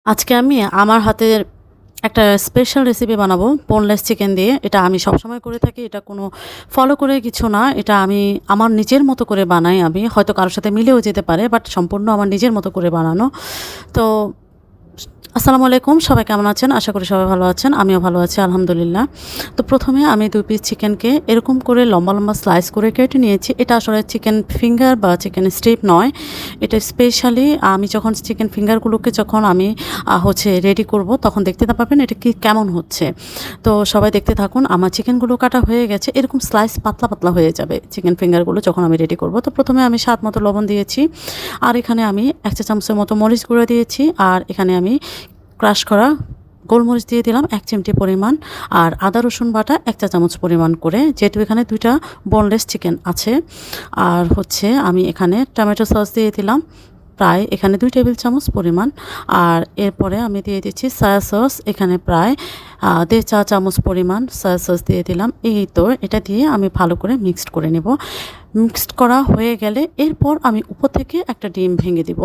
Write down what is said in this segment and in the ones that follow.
আজকে আমি আমার হাতের একটা স্পেশাল রেসিপি বানাবো বোনলেস চিকেন দিয়ে। এটা আমি সবসময় করে থাকি। এটা কোনো ফলো করে কিছু না। এটা আমি আমার নিজের মতো করে বানাই আমি। হয়তো কারো সাথে মিলেও যেতে পারে, বাট সম্পূর্ণ আমার নিজের মতো করে বানানো। তো আসসালামু আলাইকুম, সবাই কেমন আছেন? আশা করি সবাই ভালো আছেন। আমিও ভালো আছি আলহামদুলিল্লাহ। তো প্রথমে আমি ২ পিস চিকেনকে এরকম করে লম্বা, লম্বা স্লাইস করে কেটে নিয়েছি। এটা আসলে চিকেন ফিঙ্গার বা চিকেন স্ট্রিপ নয়। এটা স্পেশালি আমি যখন চিকেন ফিঙ্গারগুলোকে যখন আমি রেডি করব, তখন দেখতে পাবেন এটা কি কেমন হচ্ছে। তো সবাই দেখতে থাকুন। আমার চিকেনগুলো কাটা হয়ে গেছে। এরকম স্লাইস পাতলা, পাতলা হয়ে যাবে চিকেন ফিঙ্গারগুলো যখন আমি রেডি করব। তো প্রথমে আমি স্বাদ মতো লবণ দিয়েছি। আর এখানে আমি ১ চা চামচের মতো মরিচ গুঁড়ো দিয়েছি। আর এখানে আমি ক্রাশ করা গোলমরিচ দিয়ে দিলাম ১ চিমটি পরিমাণ। আর আদা রসুন বাটা ১ চা চামচ পরিমাণ করে, যেহেতু এখানে ২টা বোনলেস চিকেন আছে। আর আমি এখানে টমেটো সস দিয়ে দিলাম প্রায় এখানে ২ টেবিল চামচ পরিমাণ। আর এরপরে আমি দিয়ে দিচ্ছি সয়া সস, এখানে প্রায় ১.৫ চা চামচ পরিমাণ সয়া সস দিয়ে দিলাম। এই তো এটা দিয়ে আমি ভালো করে মিক্সড করে নেব। মিক্সড করা হয়ে গেলে এরপর আমি উপর থেকে একটা ডিম ভেঙে দিব।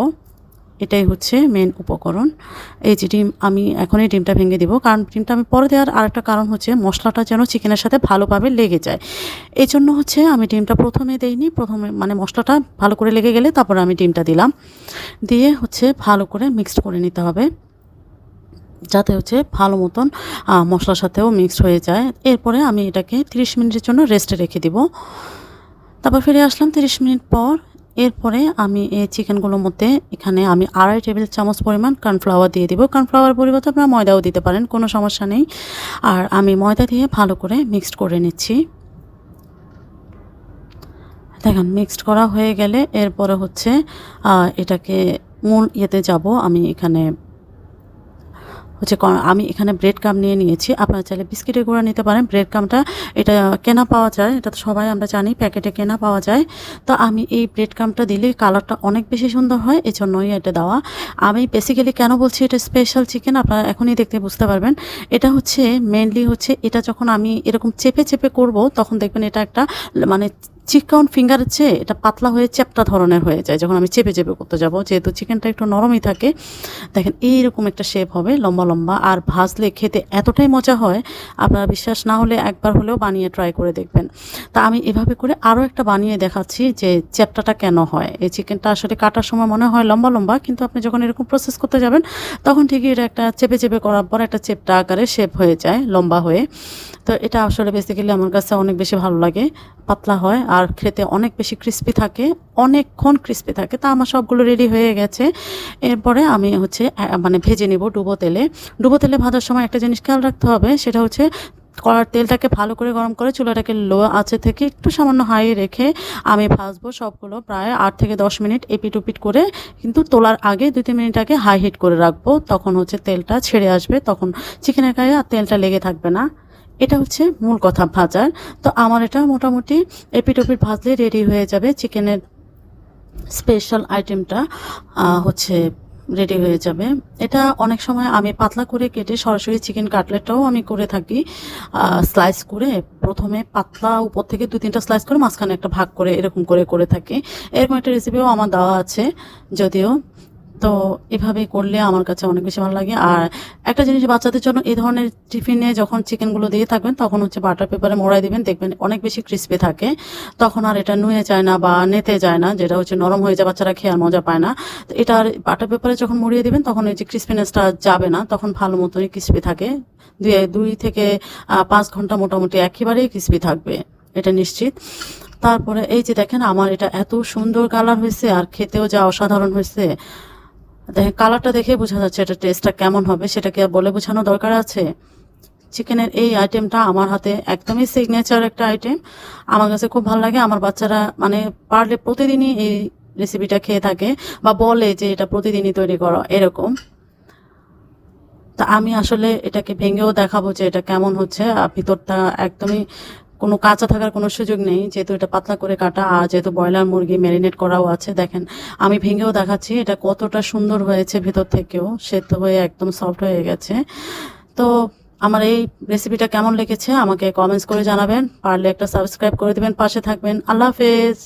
এটাই হচ্ছে মেন উপকরণ। এই যে ডিম, আমি এখনই ডিমটা ভেঙে দিব, কারণ ডিমটা আমি পরে দেওয়ার আরেকটা কারণ হচ্ছে মশলাটা যেন চিকেনের সাথে ভালোভাবে লেগে যায়। এই জন্য আমি ডিমটা প্রথমে দেইনি, প্রথমে মানে মশলাটা ভালো করে লেগে গেলে তারপরে আমি ডিমটা দিলাম। দিয়ে ভালো করে মিক্সড করে নিতে হবে, যাতে ভালো মতন মশলার সাথেও মিক্সড হয়ে যায়। এরপরে আমি এটাকে 30 মিনিটের জন্য রেস্টে রেখে দিব। তারপর ফিরে আসলাম 30 মিনিট পর। এরপরে আমি এই চিকেনগুলোর মধ্যে এখানে আমি ২.৫ টেবিল চামচ পরিমাণ কর্নফ্লাওয়ার দিয়ে দিব। কর্নফ্লাওয়ার পরিবর্তে আপনারা ময়দাও দিতে পারেন, কোনো সমস্যা নেই। আর আমি ময়দা দিয়ে ভালো করে মিক্সড করে নিচ্ছি। দেখেন মিক্সড করা হয়ে গেলে এরপরে এটাকে মূল ইয়েতে যাব। আমি এখানে আমি এখানে ব্রেড ক্রাম্ব নিয়ে নিয়েছি। আপনারা চাইলে বিস্কিটের গুঁড়া নিতে পারেন। ব্রেড ক্রাম্বটা এটা কেনা পাওয়া যায়, এটা তো সবাই আমরা জানি প্যাকেটে কেনা পাওয়া যায়। তো আমি এই ব্রেড ক্রাম্বটা দিলে কালারটা অনেক বেশি সুন্দর হয়, এজন্যই এটা দেওয়া। আমি বেসিক্যালি কেন বলছি এটা স্পেশাল চিকেন, আপনারা এখনই দেখতে বুঝতে পারবেন। এটা মেইনলি এটা যখন আমি এরকম চেপে, চেপে করব, তখন দেখবেন এটা একটা মানে চিকন ফিঙ্গারের চেয়ে এটা পাতলা হয়ে চ্যাপ্টা ধরনের হয়ে যায় যখন আমি চেপে, চেপে করতে যাব। যেহেতু চিকেনটা একটু নরমই থাকে, দেখেন এইরকম একটা শেপ হবে লম্বা, লম্বা। আর ভাজলে খেতে এতটাই মজা হয়, আপনারা বিশ্বাস না হলে একবার হলেও বানিয়ে ট্রাই করে দেখবেন। তা আমি এভাবে করে আরও একটা বানিয়ে দেখাচ্ছি যে চ্যাপ্টাটা কেন হয়। এই চিকেনটা আসলে কাটার সময় মনে হয় লম্বা, লম্বা, কিন্তু আপনি যখন এরকম প্রসেস করতে যাবেন তখন ঠিকই এটা একটা চেপে, চেপে করার পর একটা চ্যাপ্টা আকারে শেপ হয়ে যায় লম্বা হয়ে। তো এটা আসলে বেসিক্যালি আমার কাছে অনেক বেশি ভালো লাগে। পাতলা হয় আর খেতে অনেক বেশি ক্রিস্পি থাকে, অনেকক্ষণ ক্রিস্পি থাকে। তা আমার সবগুলো রেডি হয়ে গেছে। এরপরে আমি মানে ভেজে নিব ডুবো তেলে। ডুবো তেলে ভাজার সময় একটা জিনিস খেয়াল রাখতে হবে, সেটা কড়ার তেলটাকে ভালো করে গরম করে চুলাটাকে লো আঁচে থেকে একটু সামান্য হাই রেখে আমি ভাজবো সবগুলো প্রায় ৮ থেকে ১০ মিনিট এপিট ওপিট করে। কিন্তু তোলার আগে ২-৩ মিনিট আগে হাই হিট করে রাখবো, তখন তেলটা ছেড়ে আসবে, তখন চিকেনের গায়ে আর তেলটা লেগে থাকবে না। এটা মূল কথা ভাজার। তো আমার এটা মোটামুটি এপিট ওপিট ভাজলে রেডি হয়ে যাবে চিকেনের স্পেশাল আইটেমটা রেডি হয়ে যাবে। এটা অনেক সময় আমি পাতলা করে কেটে সরাসরি চিকেন কাটলেটটাও আমি করে থাকি। স্লাইস করে প্রথমে পাতলা উপর থেকে ২-৩টা স্লাইস করে মাঝখানে একটা ভাগ করে এরকম করে থাকি। এরকম একটা রেসিপিও আমার দেওয়া আছে যদিও। তো এভাবে করলে আমার কাছে অনেক বেশি ভালো লাগে। আর একটা জিনিস, বাচ্চাদের জন্য এই ধরনের টিফিনে যখন চিকেনগুলো দিয়ে থাকবেন তখন বাটার পেপারে মোড়াই দিবেন, দেখবেন অনেক বেশি ক্রিস্পি থাকে। তখন আর এটা নুয়ে যায় না বা নেতে যায় না, যেটা নরম হয়ে যায়, বাচ্চারা খেয়ে আর মজা পায় না। তো এটা আর বাটার পেপারে যখন মুড়িয়ে দিবেন তখন এই যে ক্রিস্পিনেসটা যাবে না, তখন ভালো মতোই ক্রিস্পি থাকে। ২ থেকে ৫ ঘন্টা মোটামুটি একেবারেই ক্রিস্পি থাকবে, এটা নিশ্চিত। তারপরে এই যে দেখেন আমার এটা এত সুন্দর কালার হয়েছে আর খেতেও যা অসাধারণ হয়েছে। দেখেন কালারটা দেখে বোঝা যাচ্ছে এটা টেস্টটা কেমন হবে, সেটা কি আর বলে বোঝানো দরকার আছে? চিকেনের এই আইটেমটা আমার হাতে একদমই সিগনেচার একটা আইটেম, আমার কাছে খুব ভালো লাগে। আমার বাচ্চারা মানে পারলে প্রতিদিনই এই রেসিপিটা খেয়ে থাকে বা বলে যে এটা প্রতিদিনই তৈরি করো এরকম। তা আমি আসলে এটাকে ভেঙেও দেখাবো যে এটা কেমন হচ্ছে। ভিতরটা একদমই কোনো কাঁচা থাকার কোনো সুযোগ নেই, যেহেতু এটা পাতলা করে কাটা আর যেহেতু ব্রয়লার মুরগি ম্যারিনেট করাও আছে। দেখেন আমি ভেঙেও দেখাচ্ছি এটা কতটা সুন্দর হয়েছে, ভেতর থেকেও সেদ্ধ হয়ে একদম সফট হয়ে গেছে। তো আমার এই রেসিপিটা কেমন লেগেছে আমাকে কমেন্টস করে জানাবেন, পারলে একটা সাবস্ক্রাইব করে দেবেন, পাশে থাকবেন। আল্লাহ হাফেজ।